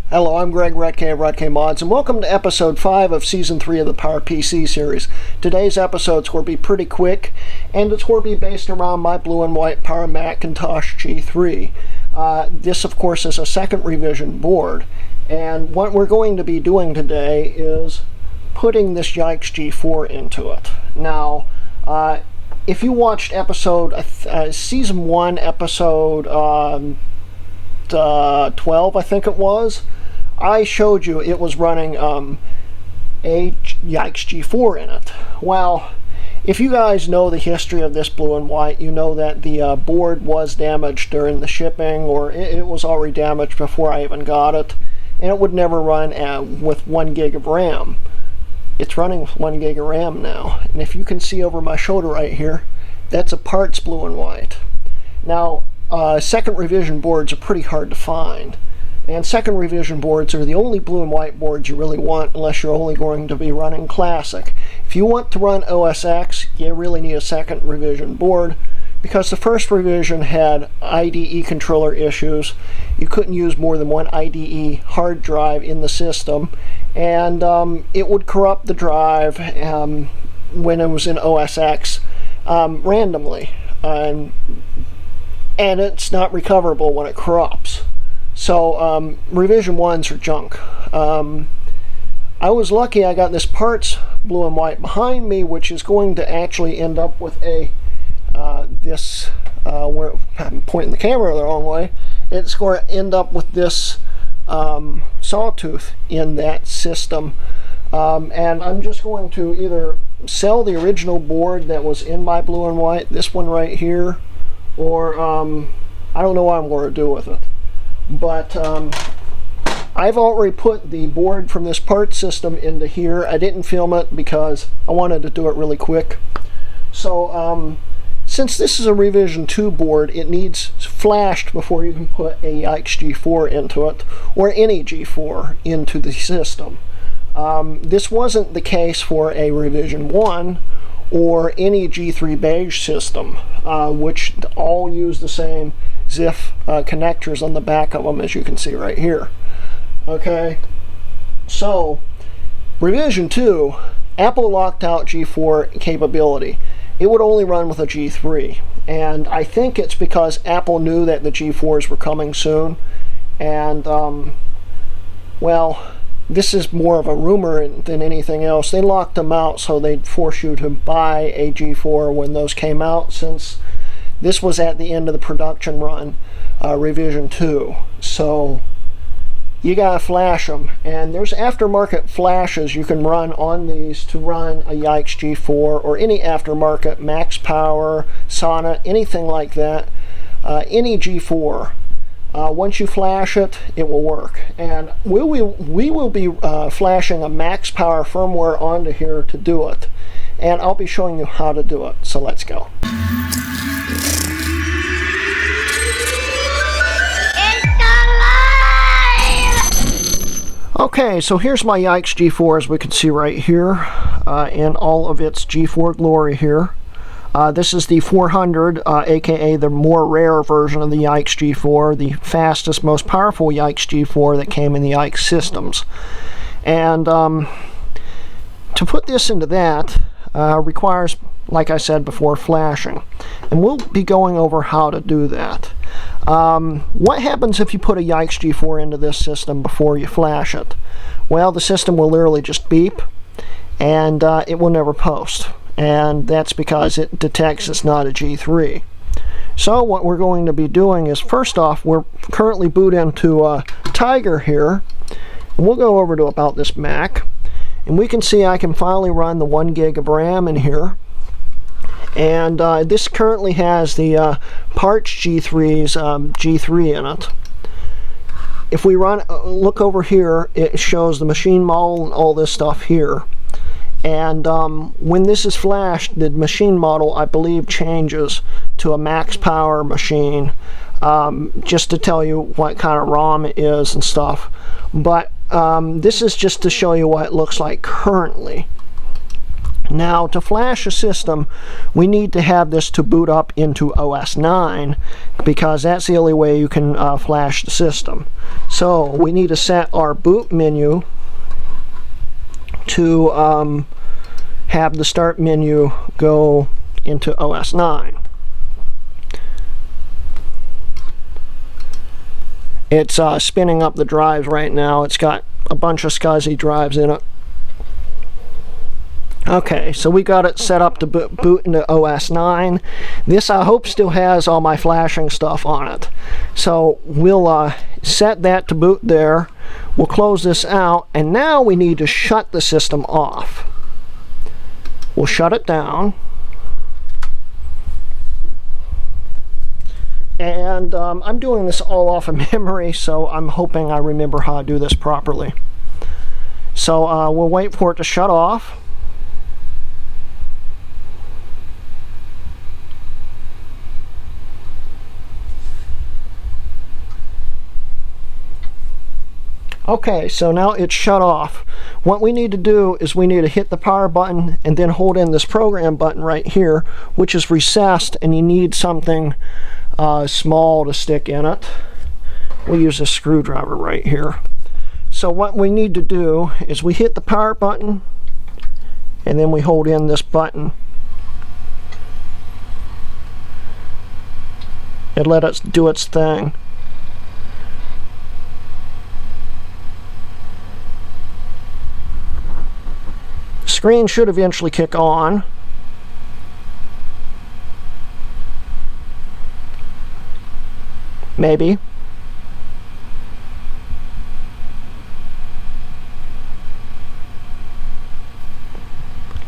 Hello, I'm Greg Retke of Retke Mods, and welcome to episode 5 of season 3 of the PowerPC series. Today's episode's going to be pretty quick, and it's going to be based around my blue and white Power Macintosh G3. This, of course, is a second revision board, and what we're going to be doing today is putting this Yikes G4 into it. Now, if you watched season 1, episode 12, I think it was, I showed you it was running a Yikes G4 in it. Well, if you guys know the history of this blue and white, you know that the board was damaged during the shipping, or it was already damaged before I even got it, and it would never run with 1 gig of RAM. It's running with 1 gig of RAM now, and if you can see over my shoulder right here, that's a parts blue and white. Now, second revision boards are pretty hard to find, and second revision boards are the only blue and white boards you really want unless you're only going to be running classic. If you want to run OS X, you really need a second revision board because the first revision had IDE controller issues. You couldn't use more than one IDE hard drive in the system, and it would corrupt the drive when it was in OS X randomly. And it's not recoverable when it corrupts. So revision 1s are junk. I was lucky I got this parts blue and white behind me, which is going to actually end up with where I'm pointing the camera the wrong way, it's going to end up with this sawtooth in that system. And I'm just going to either sell the original board that was in my blue and white, this one right here, or I don't know what I'm going to do with it. But I've already put the board from this part system into here. I didn't film it because I wanted to do it really quick. So since this is a revision 2 board, it needs flashed before you can put a Yikes G4 into it, or any G4 into the system. This wasn't the case for a revision 1 or any G3 beige system, which all use the same ZIF connectors on the back of them, as you can see right here. Okay, so revision 2, Apple locked out G4 capability. It would only run with a G3, and I think it's because Apple knew that the G4s were coming soon, and well, this is more of a rumor than anything else. They locked them out so they'd force you to buy a G4 when those came out, since this was at the end of the production run, revision 2. So you gotta flash them, and there's aftermarket flashes you can run on these to run a Yikes G4 or any aftermarket Max Power, Sonnet, anything like that, any G4. Once you flash it, it will work. And we will be flashing a Max Power firmware onto here to do it. And I'll be showing you how to do it. So let's go. Okay, so here's my Yikes G4, as we can see right here, in all of its G4 glory here. This is the 400, aka the more rare version of the Yikes G4, the fastest, most powerful Yikes G4 that came in the Yikes systems. And to put this into that requires, like I said before, flashing. And we'll be going over how to do that. What happens if you put a Yikes G4 into this system before you flash it? Well, the system will literally just beep, and it will never post. And that's because it detects it's not a G3. So what we're going to be doing is, first off, we're currently boot into Tiger here. And we'll go over to about this Mac, and we can see I can finally run the 1 gig of RAM in here. And this currently has the Parts G3's G3 in it. If we look over here, it shows the machine model and all this stuff here. And when this is flashed, the machine model, I believe, changes to a Max Power machine, just to tell you what kind of ROM it is and stuff. But this is just to show you what it looks like currently. Now, to flash a system, we need to have this to boot up into OS 9, because that's the only way you can flash the system. So we need to set our boot menu to have the start menu go into OS 9. It's spinning up the drives right now. It's got a bunch of SCSI drives in it. Okay, so we got it set up to boot into OS 9. This, I hope, still has all my flashing stuff on it. So we'll set that to boot there. We'll close this out, and now we need to shut the system off. We'll shut it down. And I'm doing this all off of memory, so I'm hoping I remember how to do this properly. So we'll wait for it to shut off. Okay, so now it's shut off. What we need to do is we need to hit the power button and then hold in this program button right here, which is recessed, and you need something small to stick in it. We'll use a screwdriver right here. So what we need to do is we hit the power button and then we hold in this button and let it do its thing. Screen should eventually kick on. Maybe.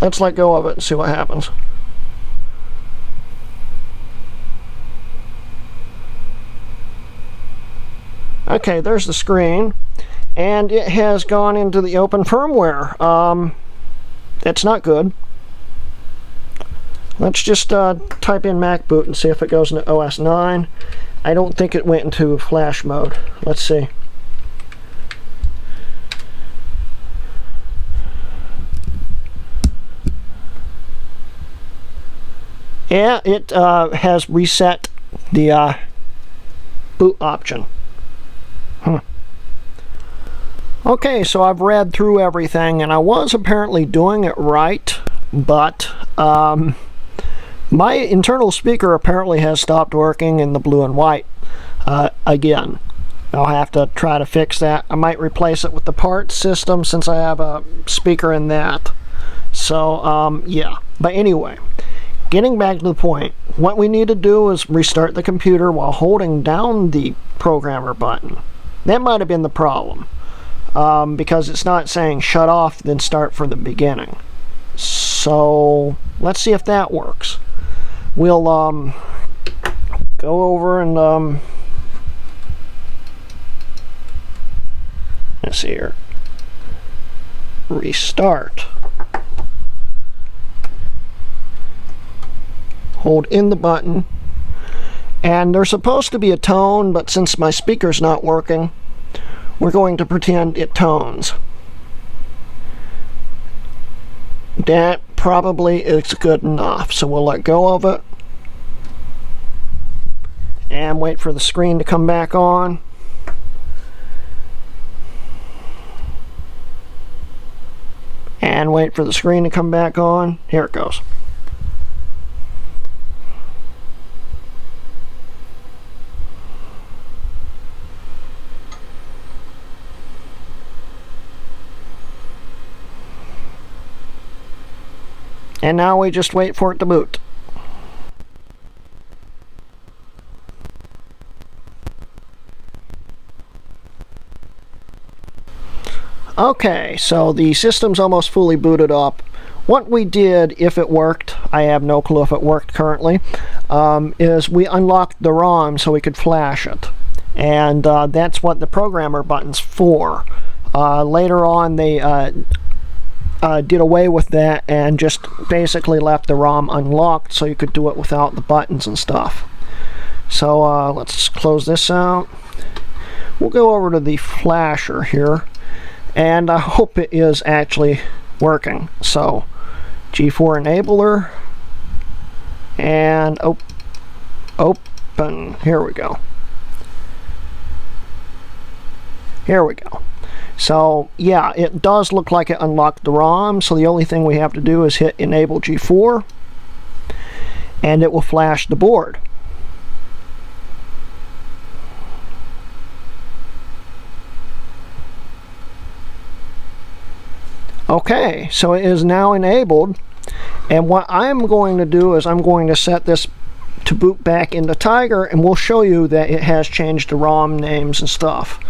Let's let go of it and see what happens. Okay, there's the screen, and it has gone into the open firmware. That's not good. Let's just type in Mac boot and see if it goes into OS 9. I don't think it went into flash mode. Let's see. Yeah, it has reset the boot option. Okay, so I've read through everything, and I was apparently doing it right, but my internal speaker apparently has stopped working in the blue and white again. I'll have to try to fix that. I might replace it with the parts system since I have a speaker in that. So, yeah. But anyway, getting back to the point, what we need to do is restart the computer while holding down the programmer button. That might have been the problem. Because it's not saying shut off, then start from the beginning. So let's see if that works. We'll go over and let's see here. Restart. Hold in the button, and there's supposed to be a tone, but since my speaker's not working, we're going to pretend it tones. That probably is good enough, so we'll let go of it and wait for the screen to come back on. And wait for the screen to come back on. Here it goes. And now we just wait for it to boot. Okay, so the system's almost fully booted up. What we did, if it worked, I have no clue if it worked currently, is we unlocked the ROM so we could flash it. And that's what the programmer button's for. Later on, they did away with that and just basically left the ROM unlocked so you could do it without the buttons and stuff. So let's close this out. We'll go over to the flasher here, and I hope it is actually working. So G4 enabler, and open. Here we go. Here we go. So yeah, it does look like it unlocked the ROM, so the only thing we have to do is hit enable G4 and it will flash the board. Okay, so it is now enabled, and what I'm going to do is I'm going to set this to boot back into Tiger, and we'll show you that it has changed the ROM names and stuff.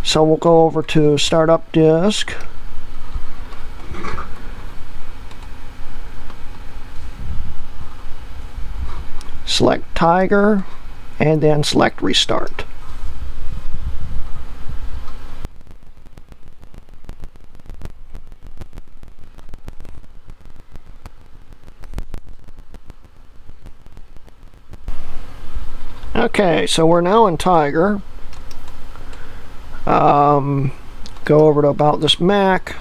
So we'll go over to Startup Disk. Select Tiger, and then select Restart. Okay, so we're now in Tiger. Go over to About This Mac.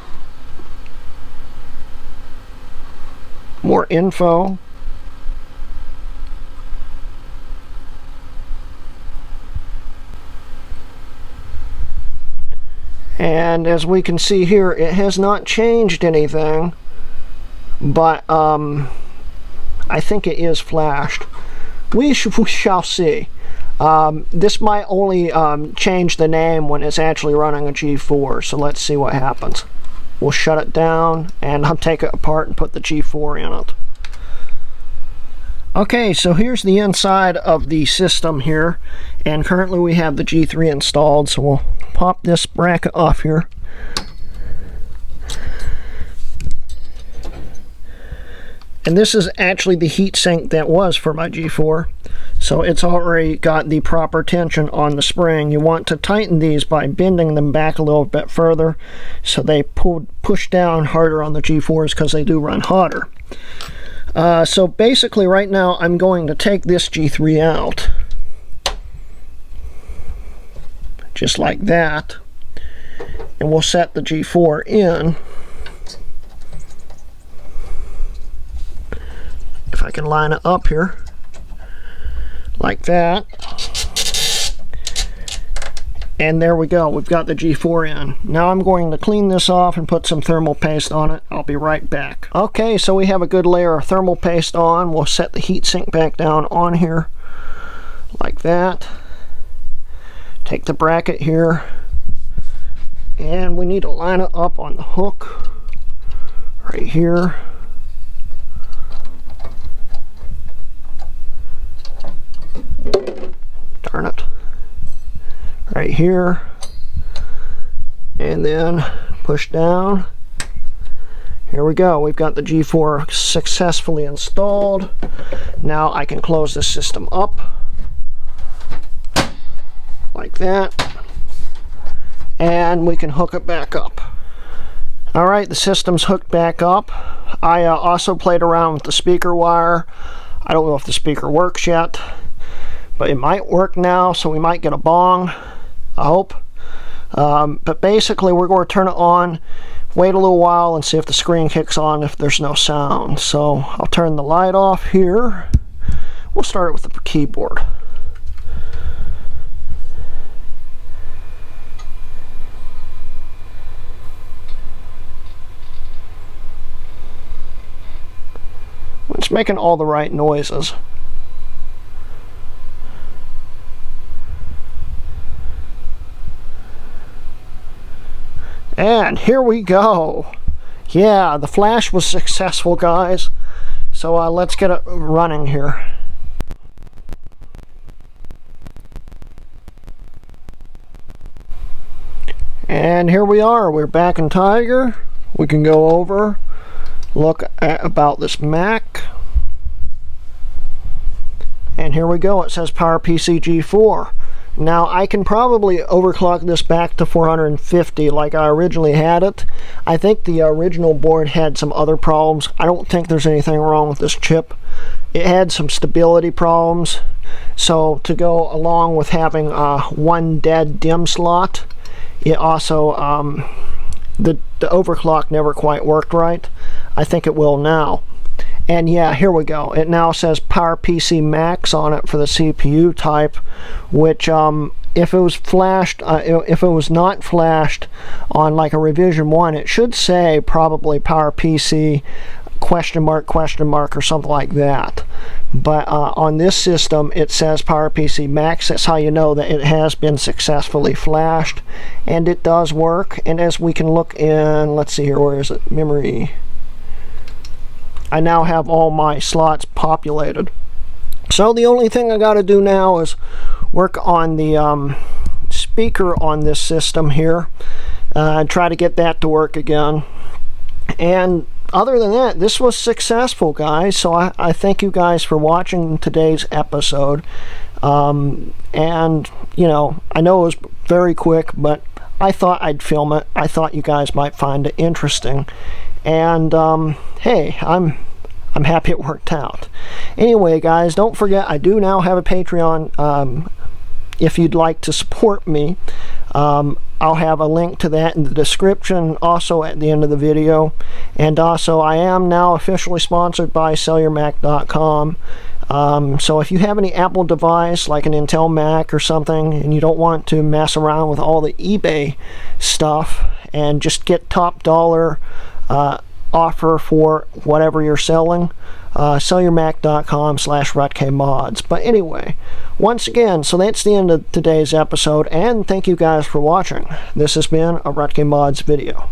More info. And as we can see here, it has not changed anything, but I think it is flashed. We shall see. This might only change the name when it's actually running a G4, so let's see what happens. We'll shut it down, and I'll take it apart and put the G4 in it. Okay, so here's the inside of the system here, and currently we have the G3 installed, so we'll pop this bracket off here. And this is actually the heatsink that was for my G4. So it's already got the proper tension on the spring. You want to tighten these by bending them back a little bit further so they push down harder on the G4s because they do run hotter. So basically right now I'm going to take this G3 out. Just like that. And we'll set the G4 in. If I can line it up here, like that. And there we go, we've got the G4 in. Now I'm going to clean this off and put some thermal paste on it. I'll be right back. Okay, so we have a good layer of thermal paste on. We'll set the heatsink back down on here, like that. Take the bracket here, and we need to line it up on the hook, right here. Darn it. Right here. And then push down. Here we go. We've got the G4 successfully installed. Now I can close the system up. Like that. And we can hook it back up. Alright, the system's hooked back up. I also played around with the speaker wire. I don't know if the speaker works yet, but it might work now, so we might get a bong, I hope. But basically we're going to turn it on, wait a little while, and see if the screen kicks on if there's no sound. So I'll turn the light off here. We'll start it with the keyboard. It's making all the right noises. And here we go. Yeah, the flash was successful, guys. So let's get it running here. And here we are. We're back in Tiger. We can go over, look at About This Mac. And here we go. It says PowerPC G4. Now I can probably overclock this back to 450 like I originally had it. I think the original board had some other problems. I don't think there's anything wrong with this chip. It had some stability problems. So to go along with having one dead DIMM slot, it also the overclock never quite worked right. I think it will now. And yeah, here we go. It now says PowerPC Max on it for the CPU type, which if it was flashed, if it was not flashed on like a revision 1, it should say probably PowerPC question mark or something like that. But on this system it says PowerPC Max. That's how you know that it has been successfully flashed, and it does work. And as we can look in, let's see here, where is it, memory, I now have all my slots populated. So the only thing I got to do now is work on the speaker on this system here, and try to get that to work again. And other than that, this was successful, guys. So I thank you guys for watching today's episode. And you know, I know it was very quick, but I thought I'd film it. I thought you guys might find it interesting. And hey, I'm happy it worked out. Anyway, guys, don't forget I do now have a Patreon. If you'd like to support me, I'll have a link to that in the description, also at the end of the video. And also, I am now officially sponsored by SellYourMac.com. So if you have any Apple device like an Intel Mac or something, and you don't want to mess around with all the eBay stuff and just get top dollar offer for whatever you're selling, SellYourMac.com/RutKMods. But anyway, once again, so that's the end of today's episode, and thank you guys for watching. This has been a RutKMods video.